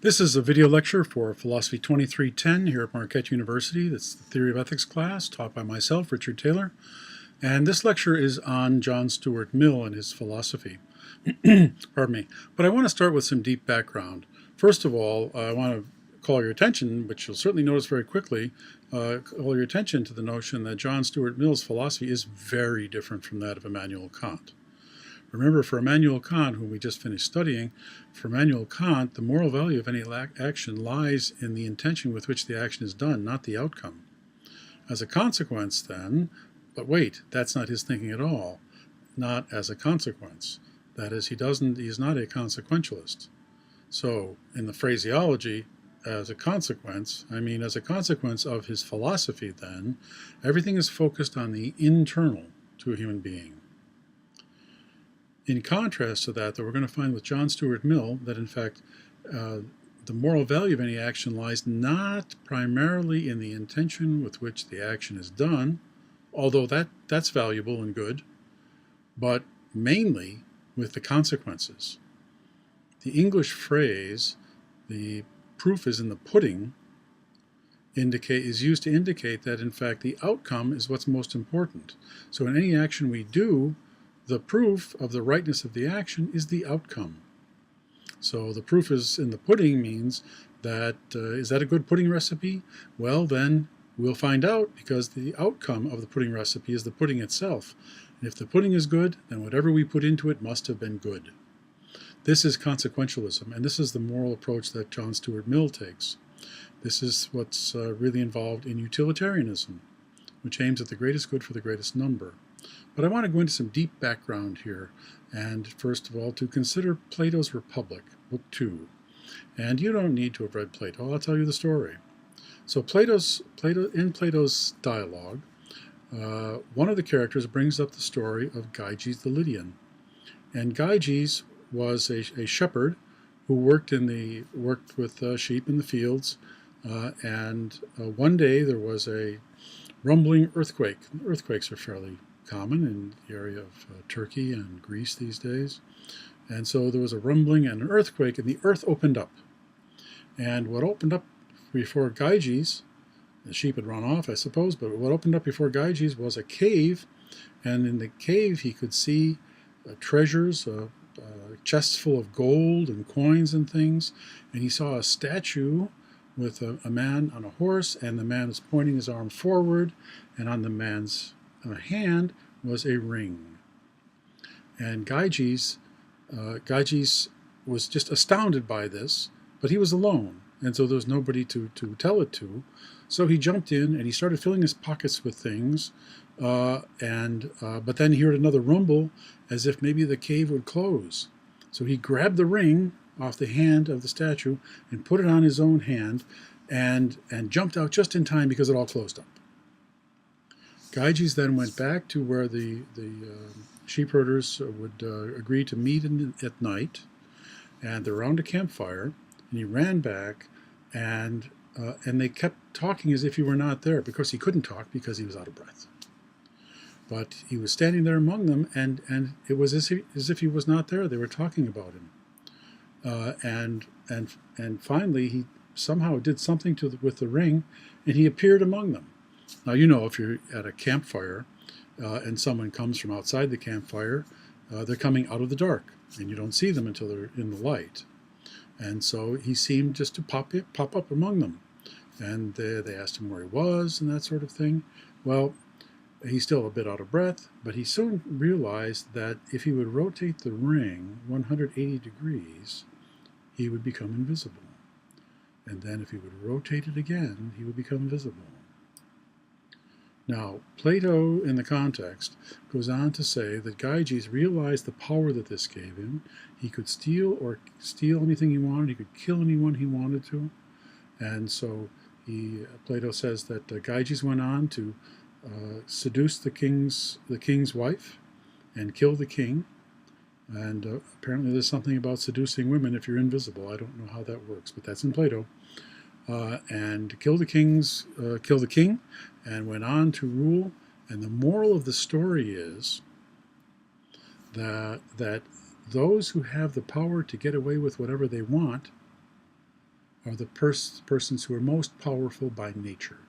This is a video lecture for Philosophy 2310 here at Marquette University. That's the Theory of Ethics class taught by myself, Richard Taylor. And this lecture is on John Stuart Mill and his philosophy. Pardon me. But I want to start with some deep background. First of all, I want to call your attention, which you'll certainly notice very quickly, call your attention to the notion that John Stuart Mill's philosophy is very different from that of Immanuel Kant. Remember, for Immanuel Kant, whom we just finished studying, for Immanuel Kant, the moral value of any action lies in the intention with which the action is done, not the outcome. As a consequence, then, but wait, that's not his thinking at all. Not as a consequence. That is, he's not a consequentialist. So, in the phraseology, as a consequence, I mean as a consequence of his philosophy, then, everything is focused on the internal to a human being. In contrast to that, though, we're going to find with John Stuart Mill that, in fact, the moral value of any action lies not primarily in the intention with which the action is done, although that's valuable and good, but mainly with the consequences. The English phrase, the proof is in the pudding, is used to indicate that, in fact, the outcome is what's most important. So in any action we do, the proof of the rightness of the action is the outcome. So the proof is in the pudding means that, is that a good pudding recipe? Well, then we'll find out, because the outcome of the pudding recipe is the pudding itself. And if the pudding is good, then whatever we put into it must have been good. This is consequentialism, and this is the moral approach that John Stuart Mill takes. This is what's really involved in utilitarianism, which aims at the greatest good for the greatest number. But I want to go into some deep background here, and first of all, to consider Plato's Republic, Book 2. And you don't need to have read Plato, I'll tell you the story. So in Plato's dialogue, one of the characters brings up the story of Gyges the Lydian. And Gyges was a shepherd who worked with sheep in the fields, and one day there was a rumbling earthquake. Earthquakes are fairly common in the area of Turkey and Greece these days. And so there was a rumbling and an earthquake, and the earth opened up. And what opened up before Gyges, the sheep had run off, I suppose, but what opened up before Gyges was a cave, and in the cave he could see treasures, chests full of gold and coins and things, and he saw a statue with a man on a horse, and the man is pointing his arm forward, and on the man's hand was a ring. And Gyges was just astounded by this, but he was alone, and so there was nobody to tell it to. So he jumped in and he started filling his pockets with things, but then he heard another rumble as if maybe the cave would close. So he grabbed the ring off the hand of the statue and put it on his own hand and jumped out just in time because it all closed up. Gyges then went back to where the sheep herders would agree to meet at night, and they're around a campfire, and he ran back, and they kept talking as if he were not there, because he couldn't talk because he was out of breath. But he was standing there among them, and it was as if he was not there. They were talking about him. And finally he somehow did something with the ring, and he appeared among them. Now, you know, if you're at a campfire and someone comes from outside the campfire, they're coming out of the dark, and you don't see them until they're in the light. And so he seemed just to pop up among them. And they asked him where he was and that sort of thing. Well, he's still a bit out of breath, but he soon realized that if he would rotate the ring 180 degrees, he would become invisible. And then if he would rotate it again, he would become visible. Now, Plato, in the context, goes on to say that Gyges realized the power that this gave him. He could steal anything he wanted. He could kill anyone he wanted to. And so Plato says that Gyges went on to seduce the king's wife and kill the king. And apparently there's something about seducing women if you're invisible. I don't know how that works, but that's in Plato. And kill the king, and went on to rule. And the moral of the story is that those who have the power to get away with whatever they want are the persons who are most powerful by nature.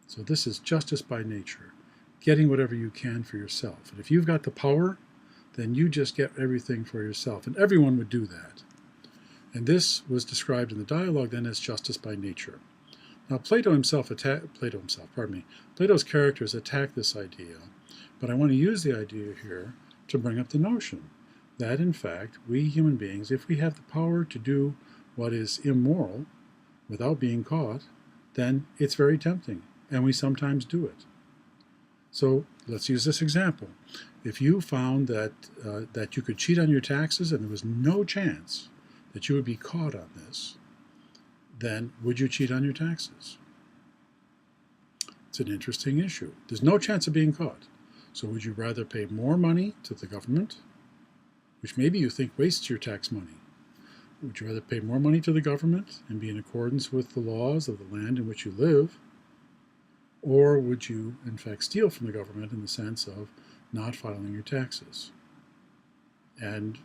So this is justice by nature, getting whatever you can for yourself. And if you've got the power, then you just get everything for yourself. And everyone would do that. And this was described in the dialogue then as justice by nature. Now Plato's characters attack this idea, but I want to use the idea here to bring up the notion that in fact we human beings, if we have the power to do what is immoral without being caught, then it's very tempting, and we sometimes do it. So let's use this example. If you found that you could cheat on your taxes and there was no chance that you would be caught on this, then would you cheat on your taxes? It's an interesting issue. There's no chance of being caught. So would you rather pay more money to the government, which maybe you think wastes your tax money? Would you rather pay more money to the government and be in accordance with the laws of the land in which you live? Or would you, in fact, steal from the government in the sense of not filing your taxes? And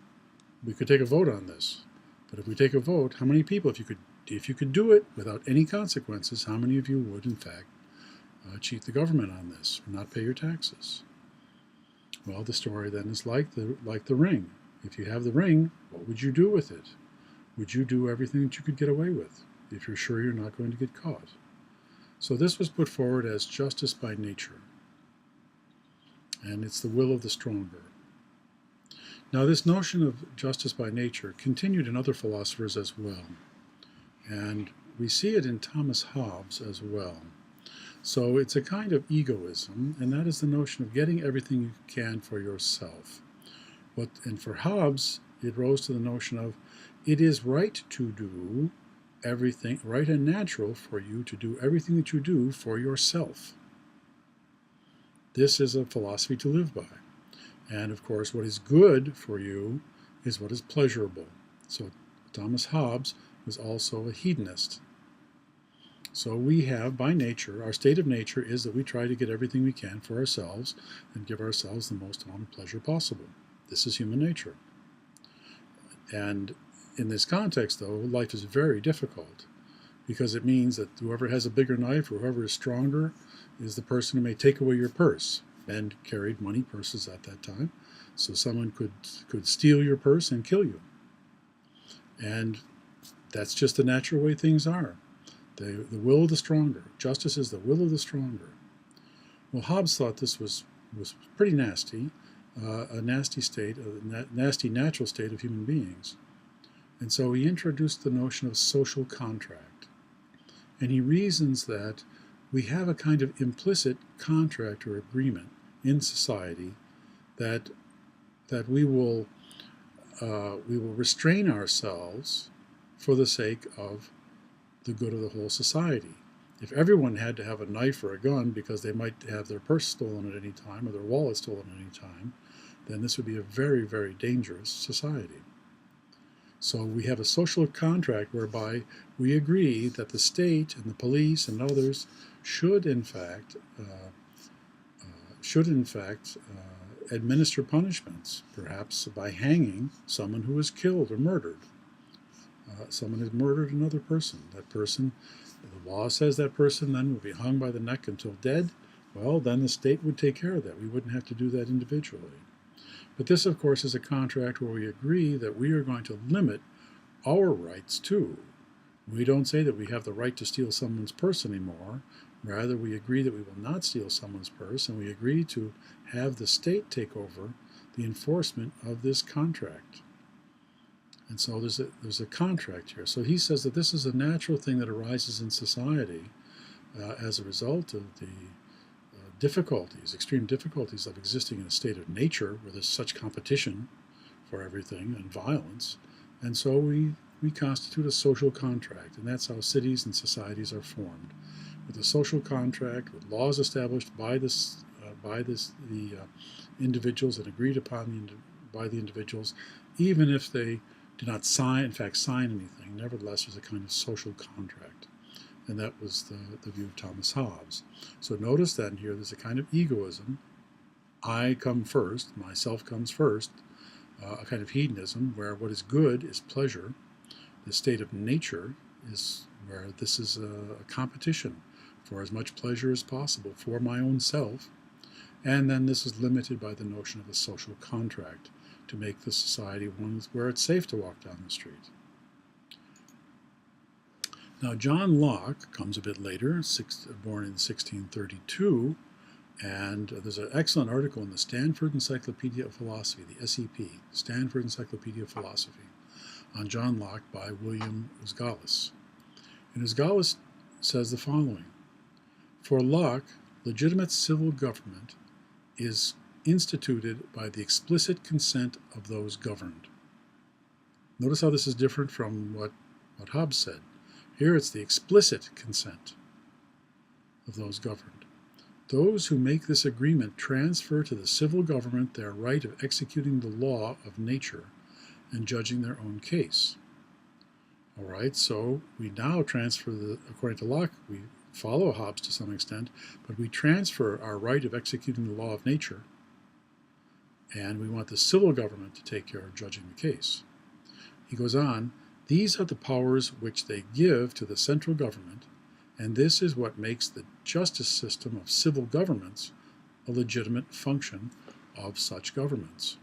we could take a vote on this. But if we take a vote, how many people, if you could do it without any consequences, how many of you would, in fact, cheat the government on this, or not pay your taxes? Well, the story then is like the ring. If you have the ring, what would you do with it? Would you do everything that you could get away with if you're sure you're not going to get caught? So this was put forward as justice by nature, and it's the will of the stronger. Now, this notion of justice by nature continued in other philosophers as well, and we see it in Thomas Hobbes as well. So it's a kind of egoism, and that is the notion of getting everything you can for yourself. And for Hobbes, it rose to the notion of it is right to do everything, right and natural for you to do everything that you do for yourself. This is a philosophy to live by. And of course, what is good for you is what is pleasurable. So Thomas Hobbes was also a hedonist. So we have, by nature, our state of nature is that we try to get everything we can for ourselves and give ourselves the most amount of pleasure possible. This is human nature. And in this context, though, life is very difficult because it means that whoever has a bigger knife or whoever is stronger is the person who may take away your purse. Men carried money purses at that time, so someone could steal your purse and kill you. And that's just the natural way things are. The will of the stronger. Justice is the will of the stronger. Well, Hobbes thought this was pretty nasty, a nasty state, a nasty natural state of human beings. And so he introduced the notion of social contract. And he reasons that we have a kind of implicit contract or agreement in society that we will restrain ourselves for the sake of the good of the whole society. If everyone had to have a knife or a gun because they might have their purse stolen at any time or their wallet stolen at any time, then this would be a very, very dangerous society. So we have a social contract whereby we agree that the state and the police and others should in fact administer punishments, perhaps by hanging someone who is killed or murdered. Someone has murdered another person. That person, the law says that person then will be hung by the neck until dead. Well, then the state would take care of that. We wouldn't have to do that individually. But this, of course, is a contract where we agree that we are going to limit our rights too. We don't say that we have the right to steal someone's purse anymore. Rather, we agree that we will not steal someone's purse, and we agree to have the state take over the enforcement of this contract. And so there's a contract here. So he says that this is a natural thing that arises in society as a result of the extreme difficulties of existing in a state of nature where there's such competition for everything and violence. And so we constitute a social contract, and that's how cities and societies are formed. With a social contract, with laws established by the individuals and agreed upon by the individuals, even if they do not sign anything, nevertheless there's a kind of social contract. And that was the view of Thomas Hobbes. So notice then here there's a kind of egoism. I come first, myself comes first, a kind of hedonism where what is good is pleasure. The state of nature is where this is a competition for as much pleasure as possible for my own self, and then this is limited by the notion of a social contract to make the society one where it's safe to walk down the street. Now, John Locke comes a bit later, born in 1632, and there's an excellent article in the Stanford Encyclopedia of Philosophy, the SEP, Stanford Encyclopedia of Philosophy, on John Locke by William Usgalis. And Usgalis says the following: for Locke, legitimate civil government is instituted by the explicit consent of those governed. Notice how this is different from what Hobbes said. Here it's the explicit consent of those governed. Those who make this agreement transfer to the civil government their right of executing the law of nature and judging their own case. All right, so we now transfer, according to Locke, we follow Hobbes to some extent, but we transfer our right of executing the law of nature, and we want the civil government to take care of judging the case. He goes on, these are the powers which they give to the central government, and this is what makes the justice system of civil governments a legitimate function of such governments.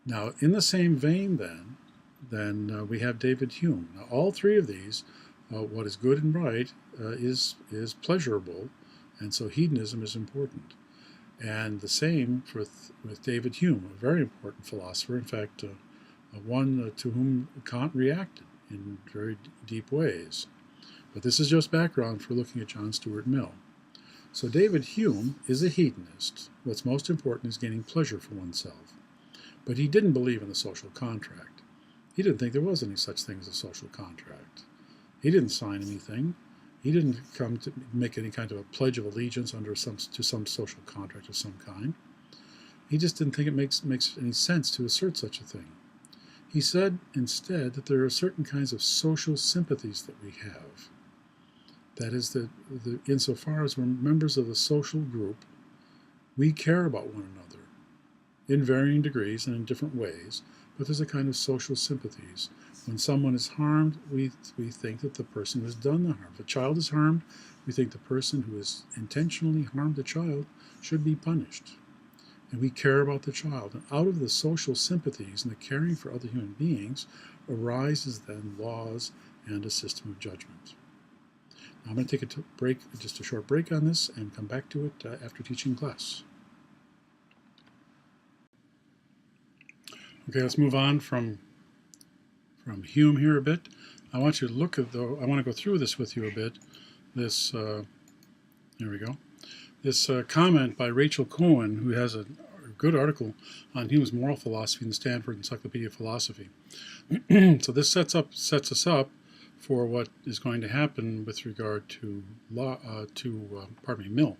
Now, in the same vein, then we have David Hume. Now, all three of these, what is good and right, is pleasurable, and so hedonism is important. And the same with David Hume, a very important philosopher, in fact, one to whom Kant reacted in very deep ways. But this is just background for looking at John Stuart Mill. So David Hume is a hedonist. What's most important is gaining pleasure for oneself. But he didn't believe in the social contract. He didn't think there was any such thing as a social contract. He didn't sign anything. He didn't come to make any kind of a pledge of allegiance to some social contract of some kind. He just didn't think it makes any sense to assert such a thing. He said instead that there are certain kinds of social sympathies that we have. That is, that insofar as we're members of a social group, we care about one another in varying degrees and in different ways, but there's a kind of social sympathies. When someone is harmed, we think that the person who has done the harm. If a child is harmed, we think the person who has intentionally harmed the child should be punished. And we care about the child. And out of the social sympathies and the caring for other human beings arises then laws and a system of judgment. Now, I'm going to take just a short break on this and come back to it after teaching class. Okay, let's move on from Hume here a bit. I want you to look at, though, I want to go through this with you a bit. This, there we go. This comment by Rachel Cohen, who has a good article on Hume's moral philosophy in the Stanford Encyclopedia of Philosophy. So this sets us up for what is going to happen with regard to Mill.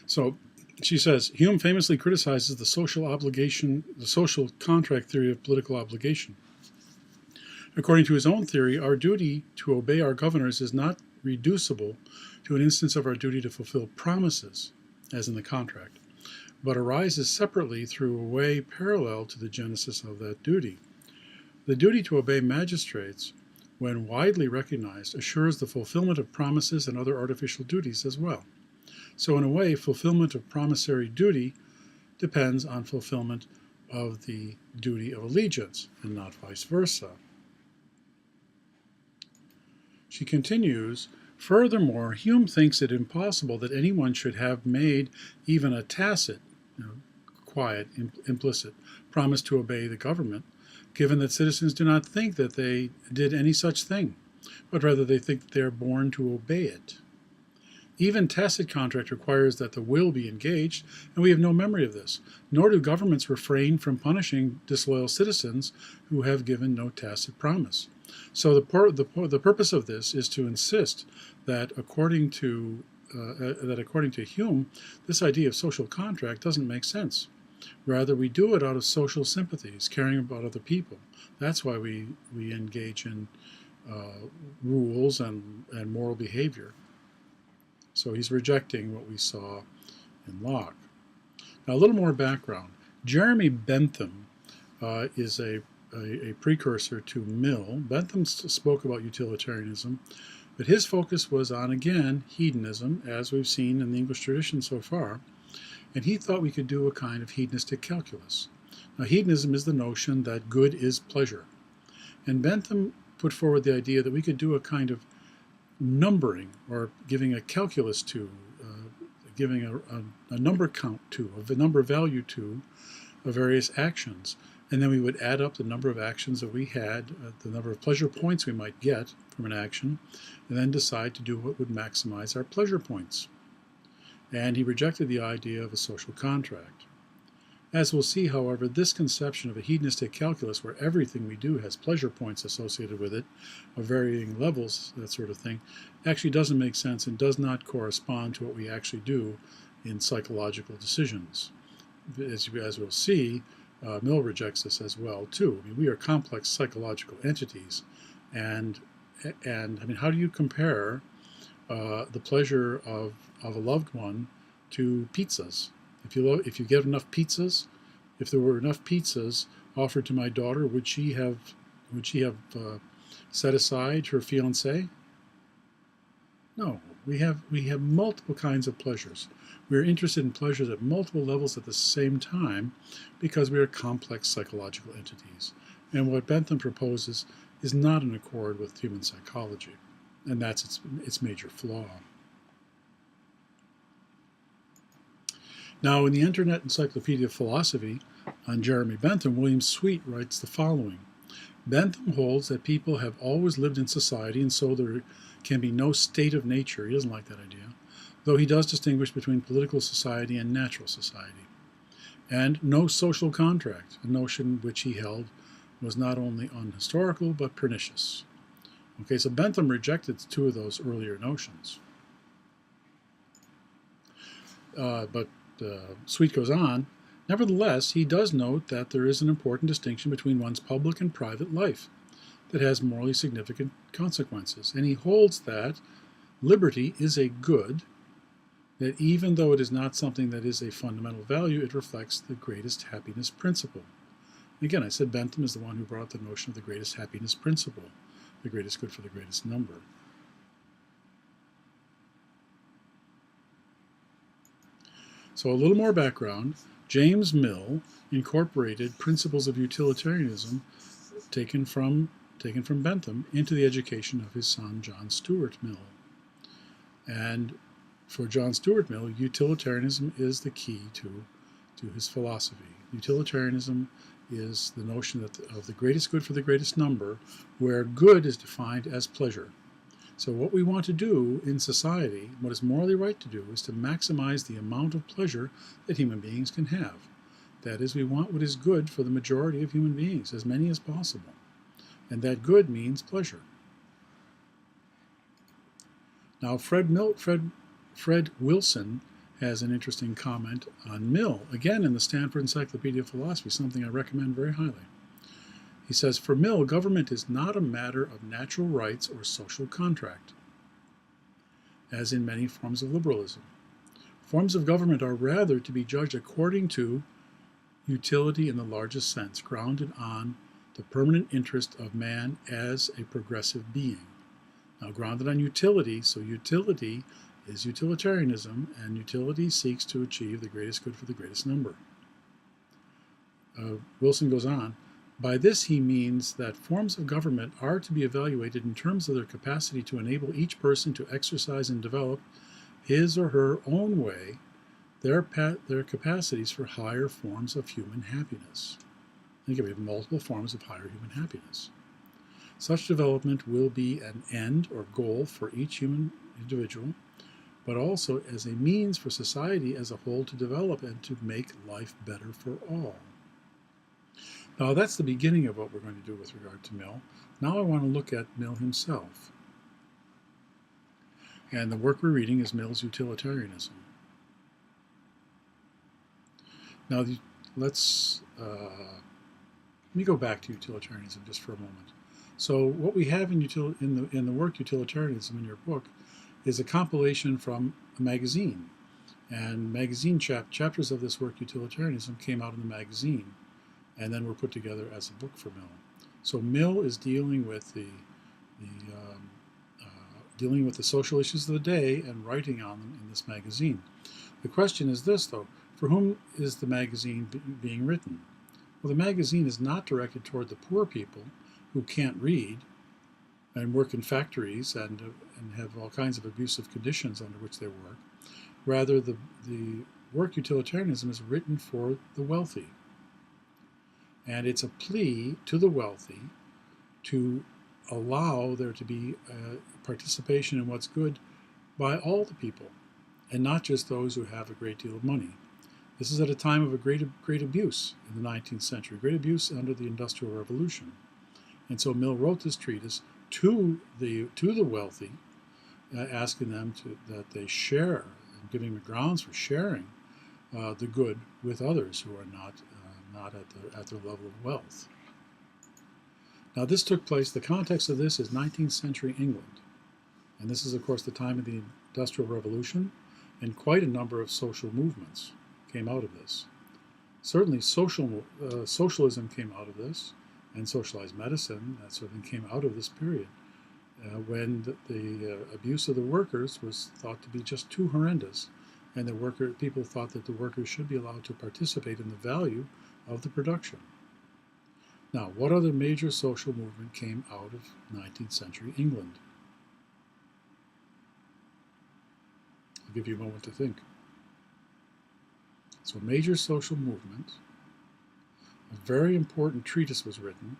So she says, Hume famously criticizes the social contract theory of political obligation. According to his own theory, our duty to obey our governors is not reducible to an instance of our duty to fulfill promises, as in the contract, but arises separately through a way parallel to the genesis of that duty. The duty to obey magistrates, when widely recognized, assures the fulfillment of promises and other artificial duties as well. So in a way, fulfillment of promissory duty depends on fulfillment of the duty of allegiance, and not vice versa. She continues, furthermore, Hume thinks it impossible that anyone should have made even a tacit, quiet, implicit promise to obey the government, given that citizens do not think that they did any such thing, but rather they think that they are born to obey it. Even tacit contract requires that the will be engaged, and we have no memory of this, nor do governments refrain from punishing disloyal citizens who have given no tacit promise. So the purpose of this is to insist that according to Hume, this idea of social contract doesn't make sense. Rather, we do it out of social sympathies, caring about other people. That's why we engage in rules and moral behavior. So he's rejecting what we saw in Locke. Now, a little more background. Jeremy Bentham is a precursor to Mill. Bentham spoke about utilitarianism, but his focus was on, again, hedonism, as we've seen in the English tradition so far, and he thought we could do a kind of hedonistic calculus. Now, hedonism is the notion that good is pleasure, and Bentham put forward the idea that we could do a kind of numbering, or giving a calculus to, giving a number count to, of a number value to, of various actions. And then we would add up the number of actions that we had, the number of pleasure points we might get from an action, and then decide to do what would maximize our pleasure points. And he rejected the idea of a social contract. As we'll see, however, this conception of a hedonistic calculus where everything we do has pleasure points associated with it, of varying levels, that sort of thing, actually doesn't make sense and does not correspond to what we actually do in psychological decisions. As we'll see, Mill rejects this as well, too. I mean, we are complex psychological entities, and I mean, how do you compare the pleasure of a loved one to pizzas? If you get enough pizzas, if there were enough pizzas offered to my daughter, would she have set aside her fiancé? No. We have multiple kinds of pleasures. We are interested in pleasures at multiple levels at the same time because we are complex psychological entities. And what Bentham proposes is not in accord with human psychology, and that's its major flaw. Now, in the Internet Encyclopedia of Philosophy on Jeremy Bentham, William Sweet writes the following. Bentham holds that people have always lived in society, and so there can be no state of nature. He doesn't like that idea, though he does distinguish between political society and natural society. And no social contract, a notion which he held was not only unhistorical but pernicious. Okay, so Bentham rejected two of those earlier notions. But Sweet goes on, nevertheless, he does note that there is an important distinction between one's public and private life that has morally significant consequences. And he holds that liberty is a good, that even though it is not something that is a fundamental value, it reflects the greatest happiness principle. Again, I said Bentham is the one who brought the notion of the greatest happiness principle, the greatest good for the greatest number. So a little more background. James Mill incorporated principles of utilitarianism taken from Bentham into the education of his son, John Stuart Mill. And for John Stuart Mill, utilitarianism is the key to his philosophy. Utilitarianism is the notion of the greatest good for the greatest number, where good is defined as pleasure. So what we want to do in society, what is morally right to do, is to maximize the amount of pleasure that human beings can have. That is, we want what is good for the majority of human beings, as many as possible. And that good means pleasure. Now, Fred Wilson has an interesting comment on Mill, again in the Stanford Encyclopedia of Philosophy, something I recommend very highly. He says, for Mill, government is not a matter of natural rights or social contract, as in many forms of liberalism. Forms of government are rather to be judged according to utility in the largest sense, grounded on the permanent interest of man as a progressive being. Now, grounded on utility, so utility is utilitarianism, and utility seeks to achieve the greatest good for the greatest number. Wilson goes on, by this he means that forms of government are to be evaluated in terms of their capacity to enable each person to exercise and develop his or her own way their capacities for higher forms of human happiness. Again, we have multiple forms of higher human happiness. Such development will be an end or goal for each human individual, but also as a means for society as a whole to develop and to make life better for all. Now, that's the beginning of what we're going to do with regard to Mill. Now I want to look at Mill himself. And the work we're reading is Mill's Utilitarianism. Now, let me go back to utilitarianism just for a moment. So what we have in the work Utilitarianism in your book is a compilation from a magazine. And magazine chapters of this work Utilitarianism came out in the magazine. and then were put together as a book for Mill. So Mill is dealing with the dealing with the social issues of the day and writing on them in this magazine. The question is this, though: for whom is the magazine being written? Well, the magazine is not directed toward the poor people who can't read and work in factories and have all kinds of abusive conditions under which they work. Rather, the work Utilitarianism is written for the wealthy. And it's a plea to the wealthy to allow there to be participation in what's good by all the people, and not just those who have a great deal of money. This is at a time of a great abuse in the 19th century, great abuse under the Industrial Revolution. And so Mill wrote this treatise to the wealthy, asking them that they share, and giving them grounds for sharing the good with others who are not at their level of wealth. Now, this took place, the context of this is 19th century England. And this is, of course, the time of the Industrial Revolution, and quite a number of social movements came out of this. Certainly, socialism came out of this, and socialized medicine, that sort of thing, came out of this period, when the abuse of the workers was thought to be just too horrendous, and people thought that the workers should be allowed to participate in the value of the production. Now, what other major social movement came out of 19th century England? I'll give you a moment to think. So, a major social movement, a very important treatise was written,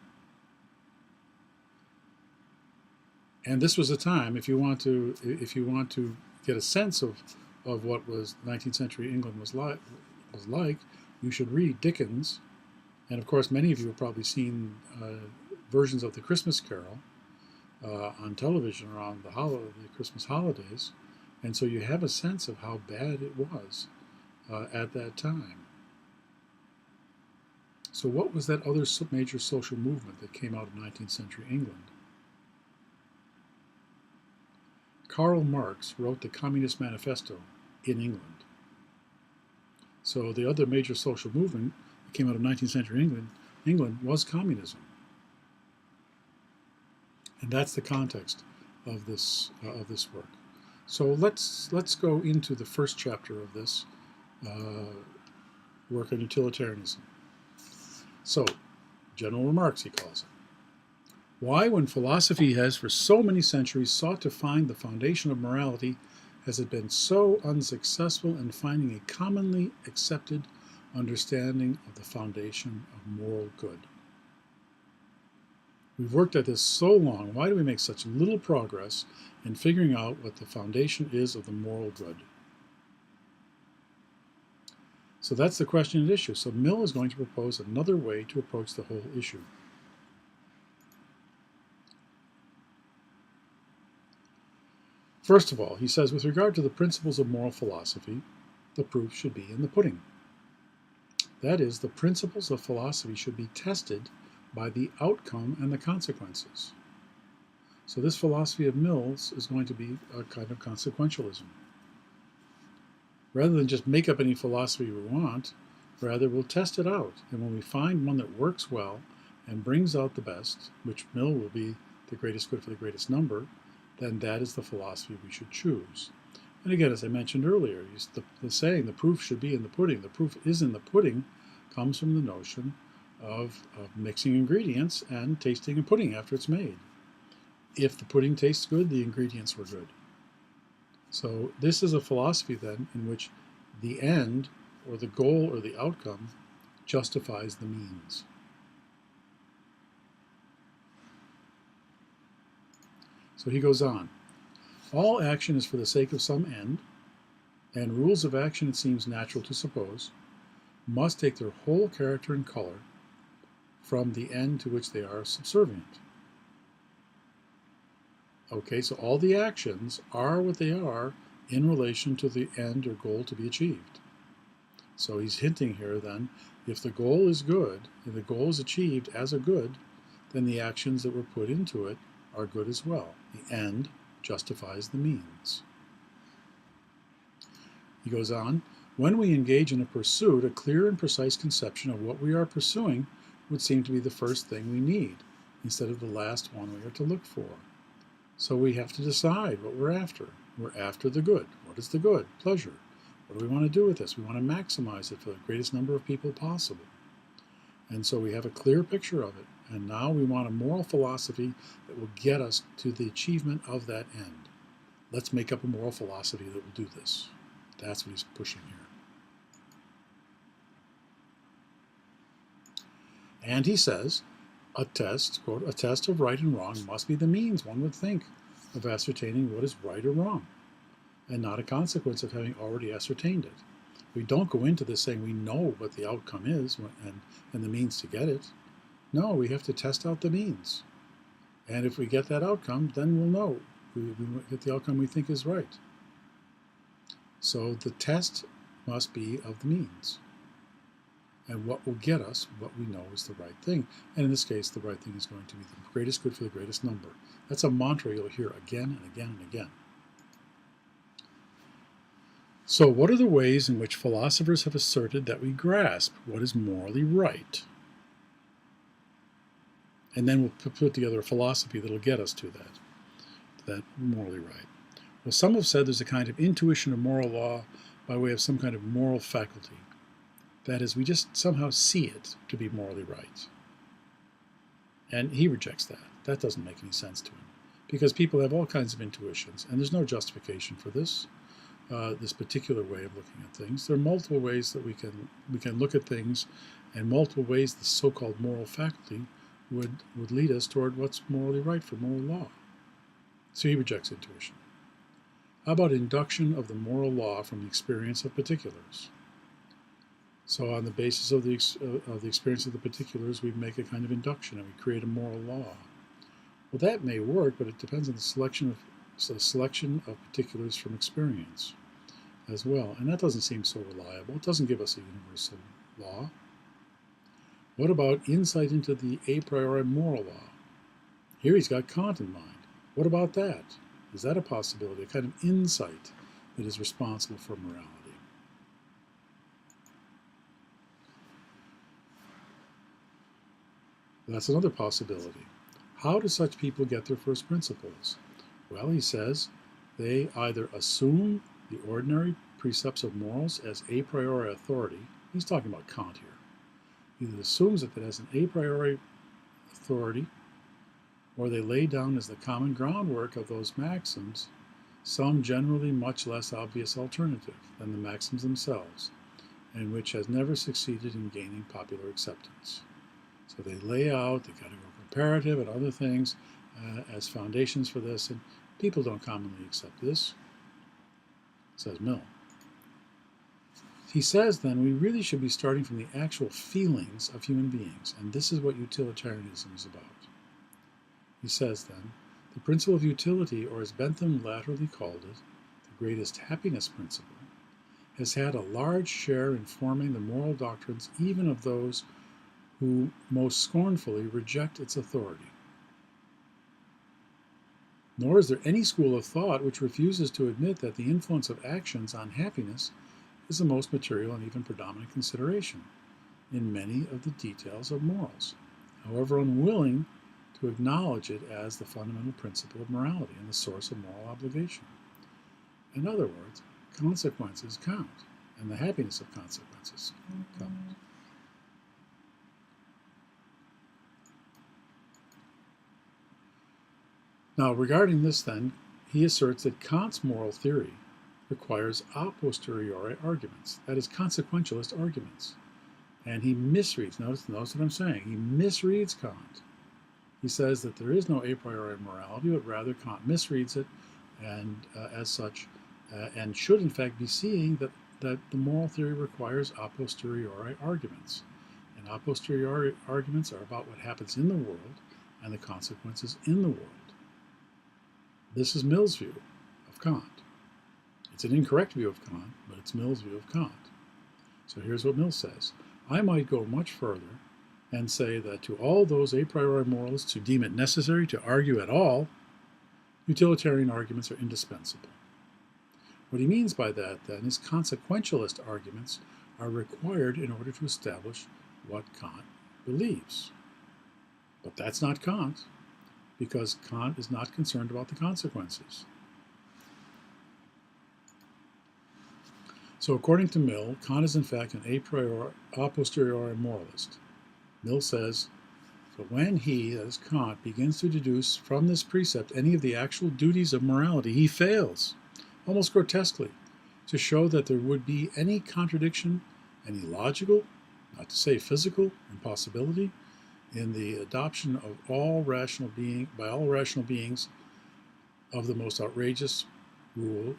and this was a time, if you want to get a sense of what was 19th century England was like, you should read Dickens. And of course, many of you have probably seen versions of the Christmas Carol on television around the Christmas holidays. And so you have a sense of how bad it was at that time. So what was that other major social movement that came out of 19th century England? Karl Marx wrote the Communist Manifesto in England. So the other major social movement that came out of 19th century England was communism. And that's the context of this work. So let's go into the first chapter of this work on utilitarianism. So, general remarks, he calls it. Why, when philosophy has for so many centuries sought to find the foundation of morality, has it been so unsuccessful in finding a commonly accepted understanding of the foundation of moral good? We've worked at this so long, why do we make such little progress in figuring out what the foundation is of the moral good? So that's the question at issue. So Mill is going to propose another way to approach the whole issue. First of all, he says, with regard to the principles of moral philosophy, the proof should be in the pudding. That is, the principles of philosophy should be tested by the outcome and the consequences. So this philosophy of Mill's is going to be a kind of consequentialism. Rather than just make up any philosophy we want, rather we'll test it out. And when we find one that works well and brings out the best, which Mill will be the greatest good for the greatest number, then that is the philosophy we should choose. And again, as I mentioned earlier, the saying, the proof should be in the pudding. The proof is in the pudding comes from the notion of mixing ingredients and tasting a pudding after it's made. If the pudding tastes good, the ingredients were good. So this is a philosophy then in which the end or the goal or the outcome justifies the means. So he goes on. All action is for the sake of some end, and rules of action, it seems natural to suppose, must take their whole character and color from the end to which they are subservient. Okay, so all the actions are what they are in relation to the end or goal to be achieved. So he's hinting here then, if the goal is good, and the goal is achieved as a good, then the actions that were put into it are good as well. The end justifies the means. He goes on, when we engage in a pursuit, a clear and precise conception of what we are pursuing would seem to be the first thing we need, instead of the last one we are to look for. So we have to decide what we're after. We're after the good. What is the good? Pleasure. What do we want to do with this? We want to maximize it for the greatest number of people possible. And so we have a clear picture of it. And now we want a moral philosophy that will get us to the achievement of that end. Let's make up a moral philosophy that will do this. That's what he's pushing here. And he says, a test, quote, a test of right and wrong must be the means, one would think, of ascertaining what is right or wrong, and not a consequence of having already ascertained it. We don't go into this saying we know what the outcome is and the means to get it. No, we have to test out the means. And if we get that outcome, then we'll know. We get the outcome we think is right. So the test must be of the means. And what will get us what we know is the right thing. And in this case, the right thing is going to be the greatest good for the greatest number. That's a mantra you'll hear again and again and again. So what are the ways in which philosophers have asserted that we grasp what is morally right? And then we'll put together a philosophy that will get us to that morally right. Well, some have said there's a kind of intuition of moral law by way of some kind of moral faculty. That is, we just somehow see it to be morally right. And he rejects that. That doesn't make any sense to him. Because people have all kinds of intuitions, and there's no justification for this particular way of looking at things. There are multiple ways that we can look at things, and multiple ways the so-called moral faculty would lead us toward what's morally right for moral law. So he rejects intuition. How about induction of the moral law from the experience of particulars? So on the basis of the experience of the particulars, we make a kind of induction and we create a moral law. Well, that may work, but it depends on the selection of particulars from experience as well. And that doesn't seem so reliable. It doesn't give us a universal law. What about insight into the a priori moral law? Here he's got Kant in mind. What about that? Is that a possibility, a kind of insight that is responsible for morality? That's another possibility. How do such people get their first principles? Well, he says, they either assume the ordinary precepts of morals as a priori authority. He's talking about Kant here. Either assumes that it has an a priori authority, or they lay down as the common groundwork of those maxims some generally much less obvious alternative than the maxims themselves, and which has never succeeded in gaining popular acceptance. So they lay out the categorical imperative and other things as foundations for this, and people don't commonly accept this, says Mill. He says, then, we really should be starting from the actual feelings of human beings, and this is what utilitarianism is about. He says, then, the principle of utility, or as Bentham latterly called it, the greatest happiness principle, has had a large share in forming the moral doctrines even of those who most scornfully reject its authority. Nor is there any school of thought which refuses to admit that the influence of actions on happiness is the most material and even predominant consideration in many of the details of morals, however unwilling to acknowledge it as the fundamental principle of morality and the source of moral obligation. In other words, consequences count, and the happiness of consequences count. Now, regarding this, then, he asserts that Kant's moral theory requires a posteriori arguments, that is, consequentialist arguments. And he misreads, notice what I'm saying, he misreads Kant. He says that there is no a priori morality, but rather Kant misreads it, and as such, and should in fact be seeing that the moral theory requires a posteriori arguments. And a posteriori arguments are about what happens in the world and the consequences in the world. This is Mill's view of Kant. It's an incorrect view of Kant, but it's Mill's view of Kant. So here's what Mill says. I might go much further and say that to all those a priori moralists who deem it necessary to argue at all, utilitarian arguments are indispensable. What he means by that, then, is consequentialist arguments are required in order to establish what Kant believes. But that's not Kant, because Kant is not concerned about the consequences. So according to Mill, Kant is in fact an a posteriori moralist. Mill says, "For when he, that is Kant, begins to deduce from this precept any of the actual duties of morality, he fails, almost grotesquely, to show that there would be any contradiction, any logical, not to say physical, impossibility, in the adoption of all rational being by all rational beings of the most outrageous immoral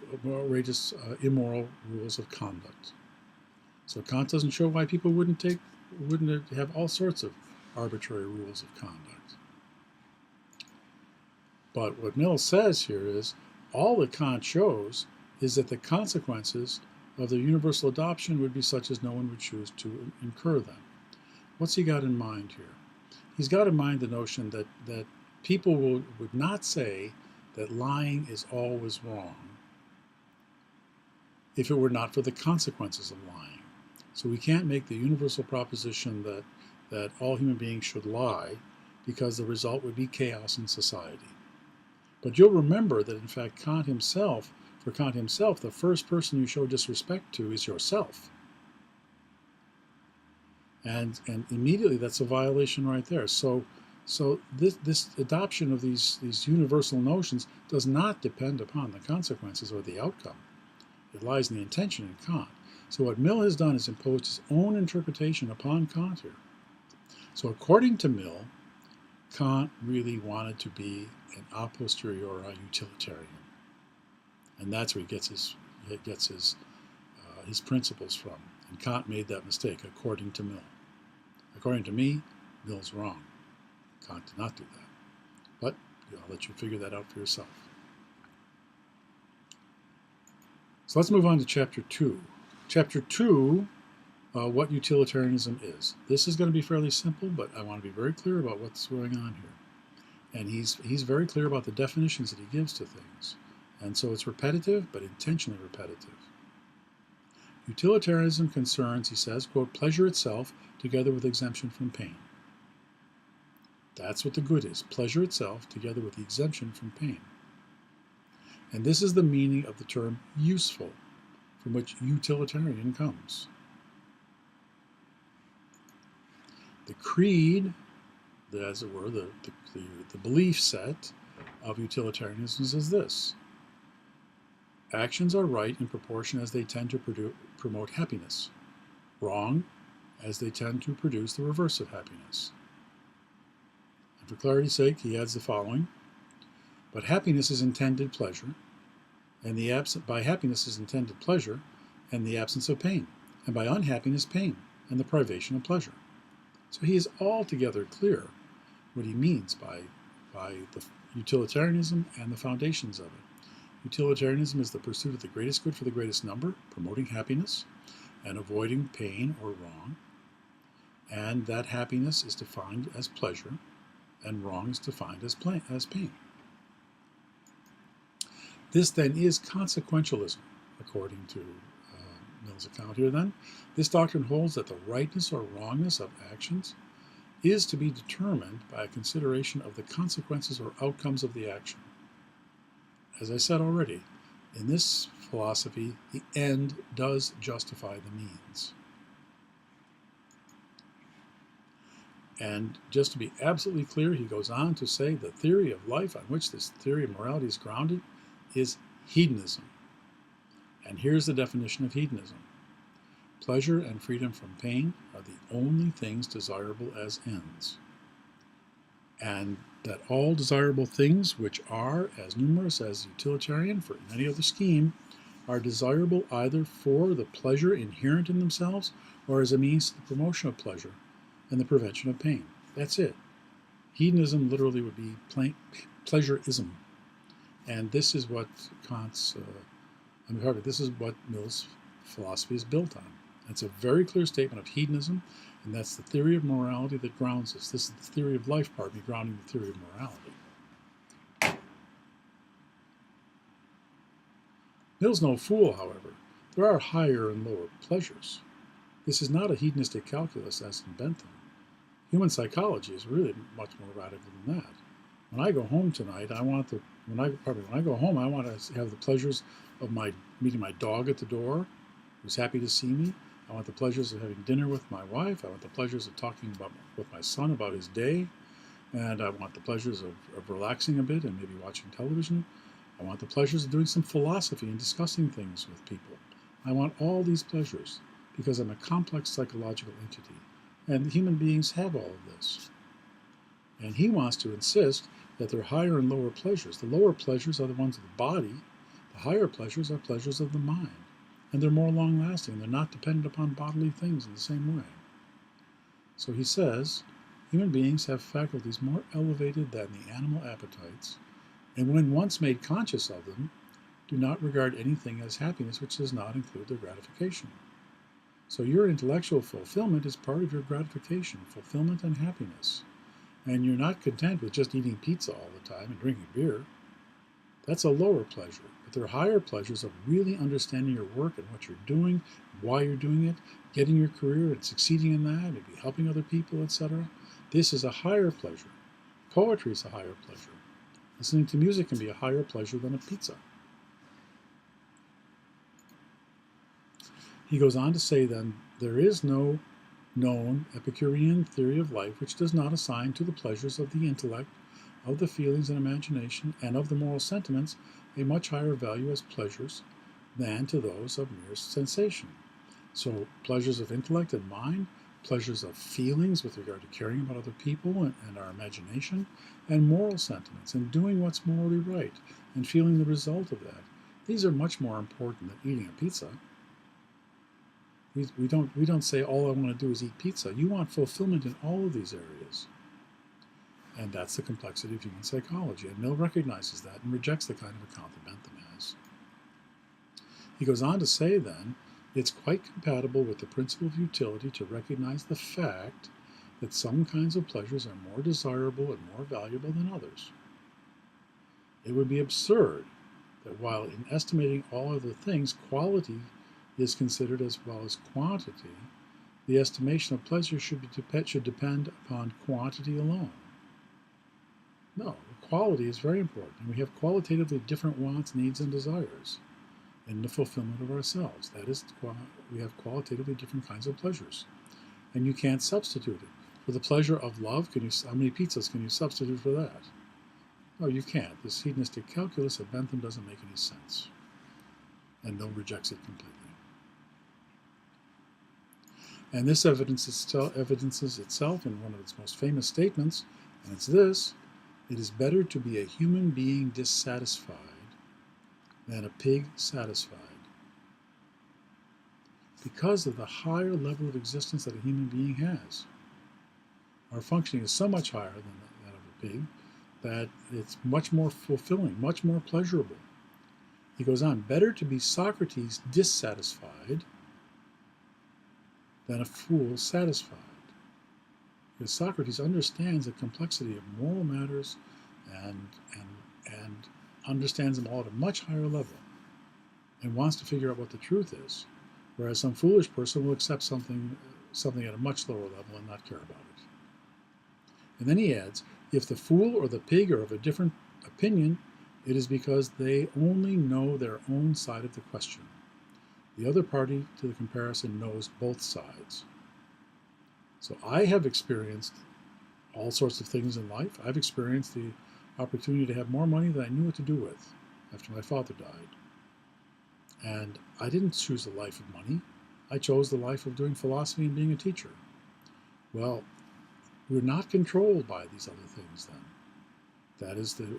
rules of conduct." So Kant doesn't show why people wouldn't have all sorts of arbitrary rules of conduct. But what Mill says here is all that Kant shows is that the consequences of the universal adoption would be such as no one would choose to incur them. What's he got in mind here? He's got in mind the notion that people would not say that lying is always wrong if it were not for the consequences of lying. So we can't make the universal proposition that all human beings should lie, because the result would be chaos in society. But you'll remember that in fact for Kant himself, the first person you show disrespect to is yourself. And immediately that's a violation right there. So this adoption of these universal notions does not depend upon the consequences or the outcome. It lies in the intention in Kant. So what Mill has done is imposed his own interpretation upon Kant here. So according to Mill, Kant really wanted to be an a posteriori utilitarian, and that's where he gets his principles from. And Kant made that mistake, according to Mill. According to me, Mill's wrong. Kant did not do that. But I'll let you figure that out for yourself. So let's move on to Chapter 2. Chapter 2, what utilitarianism is. This is going to be fairly simple, but I want to be very clear about what's going on here. And he's very clear about the definitions that he gives to things. And so it's repetitive, but intentionally repetitive. Utilitarianism concerns, he says, quote, pleasure itself together with exemption from pain. That's what the good is, pleasure itself together with the exemption from pain. And this is the meaning of the term useful, from which utilitarian comes. The creed, as it were, the belief set of utilitarianism is this: actions are right in proportion as they tend to promote happiness, wrong as they tend to produce the reverse of happiness. And for clarity's sake, he adds the following: but happiness is intended pleasure, and by happiness is intended pleasure and the absence of pain, and by unhappiness pain and the privation of pleasure. So he is altogether clear what he means by the utilitarianism and the foundations of it. Utilitarianism is the pursuit of the greatest good for the greatest number, promoting happiness and avoiding pain or wrong. And that happiness is defined as pleasure, and wrong is defined as pain. This then is consequentialism, according to Mill's account here then. This doctrine holds that the rightness or wrongness of actions is to be determined by a consideration of the consequences or outcomes of the action. As I said already, in this philosophy, the end does justify the means. And just to be absolutely clear, he goes on to say the theory of life on which this theory of morality is grounded is hedonism. And here's the definition of hedonism: pleasure and freedom from pain are the only things desirable as ends. And that all desirable things, which are as numerous as utilitarian for any other scheme, are desirable either for the pleasure inherent in themselves or as a means to the promotion of pleasure and the prevention of pain. That's it. Hedonism literally would be pleasureism. And this is what this is what Mill's philosophy is built on. It's a very clear statement of hedonism, and that's the theory of morality that grounds us. This is the theory of life part, grounding the theory of morality. Mill's no fool, however. There are higher and lower pleasures. This is not a hedonistic calculus as in Bentham. Human psychology is really much more radical than that. When I go home tonight, when I go home, I want to have the pleasures of meeting my dog at the door, who's happy to see me. I want the pleasures of having dinner with my wife. I want the pleasures of talking with my son about his day. And I want the pleasures of relaxing a bit and maybe watching television. I want the pleasures of doing some philosophy and discussing things with people. I want all these pleasures because I'm a complex psychological entity. And human beings have all of this. And he wants to insist that there are higher and lower pleasures. The lower pleasures are the ones of the body. The higher pleasures are pleasures of the mind. And they're more long-lasting. They're not dependent upon bodily things in the same way. So he says, human beings have faculties more elevated than the animal appetites, and when once made conscious of them, do not regard anything as happiness which does not include their gratification. So your intellectual fulfillment is part of your gratification, fulfillment and happiness. And you're not content with just eating pizza all the time and drinking beer. That's a lower pleasure. But there are higher pleasures of really understanding your work and what you're doing, why you're doing it, getting your career and succeeding in that, maybe helping other people, etc. This is a higher pleasure. Poetry is a higher pleasure. Listening to music can be a higher pleasure than a pizza. He goes on to say then, there is no known Epicurean theory of life which does not assign to the pleasures of the intellect, of the feelings and imagination, and of the moral sentiments a much higher value as pleasures than to those of mere sensation. So pleasures of intellect and mind, pleasures of feelings with regard to caring about other people and our imagination, and moral sentiments, and doing what's morally right, and feeling the result of that. These are much more important than eating a pizza. We don't say all I want to do is eat pizza. You want fulfillment in all of these areas. And that's the complexity of human psychology. And Mill recognizes that and rejects the kind of account that Bentham has. He goes on to say then, it's quite compatible with the principle of utility to recognize the fact that some kinds of pleasures are more desirable and more valuable than others. It would be absurd that while in estimating all other things, quality is considered as well as quantity, the estimation of pleasure should depend upon quantity alone. No, quality is very important. We have qualitatively different wants, needs, and desires in the fulfillment of ourselves. That is, we have qualitatively different kinds of pleasures. And you can't substitute it. For the pleasure of love, how many pizzas can you substitute for that? No, you can't. This hedonistic calculus of Bentham doesn't make any sense. And Mill rejects it completely. And this evidences itself in one of its most famous statements, and it's this: it is better to be a human being dissatisfied than a pig satisfied, because of the higher level of existence that a human being has. Our functioning is so much higher than that of a pig that it's much more fulfilling, much more pleasurable. He goes on, better to be Socrates dissatisfied than a fool satisfied. Because Socrates understands the complexity of moral matters and understands them all at a much higher level and wants to figure out what the truth is, whereas some foolish person will accept something at a much lower level and not care about it. And then he adds, if the fool or the pig are of a different opinion, it is because they only know their own side of the question. The other party to the comparison knows both sides. So I have experienced all sorts of things in life. I've experienced the opportunity to have more money than I knew what to do with after my father died. And I didn't choose the life of money. I chose the life of doing philosophy and being a teacher. Well, we're not controlled by these other things then. That is, the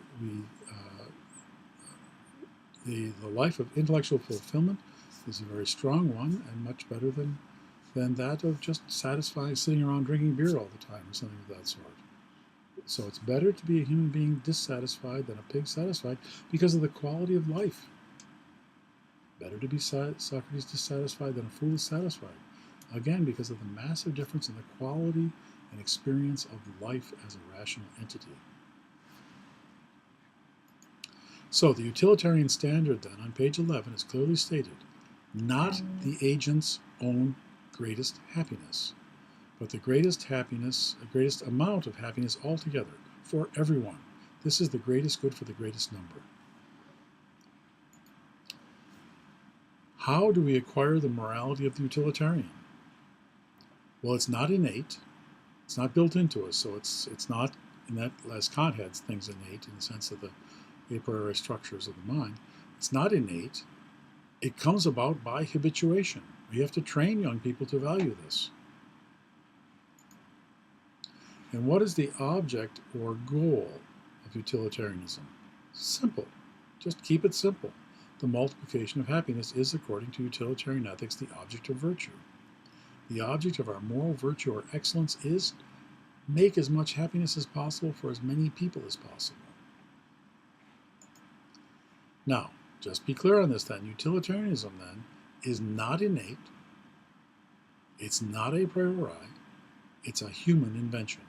life of intellectual fulfillment is a very strong one and much better than that of just sitting around drinking beer all the time or something of that sort. So it's better to be a human being dissatisfied than a pig satisfied because of the quality of life. Better to be Socrates dissatisfied than a fool satisfied. Again, because of the massive difference in the quality and experience of life as a rational entity. So the utilitarian standard then on page 11 is clearly stated, not the agent's own greatest happiness, but the greatest happiness, the greatest amount of happiness altogether for everyone. This is the greatest good for the greatest number. How do we acquire the morality of the utilitarian? Well, it's not innate. It's not built into us, so it's not, in that, as Kant had things innate in the sense of the a priori structures of the mind. It's not innate. It comes about by habituation. We have to train young people to value this. And what is the object or goal of utilitarianism? Simple. Just keep it simple. The multiplication of happiness is, according to utilitarian ethics, the object of virtue. The object of our moral virtue or excellence is make as much happiness as possible for as many people as possible. Now, just be clear on this then. Utilitarianism then is not innate. It's not a priori. It's a human invention.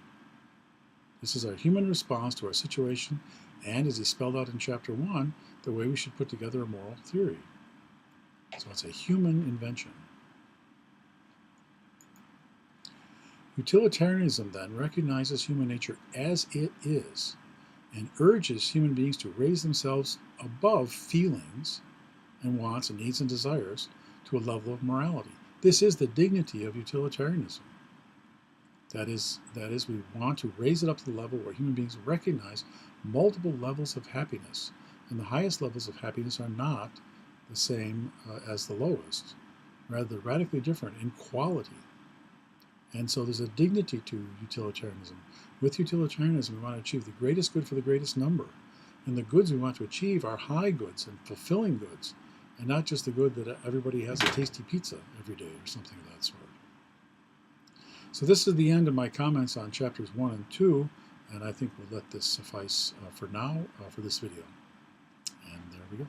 This is our human response to our situation, and as he spelled out in chapter 1, the way we should put together a moral theory. So it's a human invention. Utilitarianism then recognizes human nature as it is and urges human beings to raise themselves above feelings and wants and needs and desires to a level of morality. This is the dignity of utilitarianism. That is, we want to raise it up to the level where human beings recognize multiple levels of happiness, and the highest levels of happiness are not the same as the lowest. Rather, they're radically different in quality. And so there's a dignity to utilitarianism. With utilitarianism, we want to achieve the greatest good for the greatest number. And the goods we want to achieve are high goods and fulfilling goods, and not just the good that everybody has a tasty pizza every day or something of that sort. So this is the end of my comments on chapters 1 and 2, and I think we'll let this suffice for now for this video. And there we go.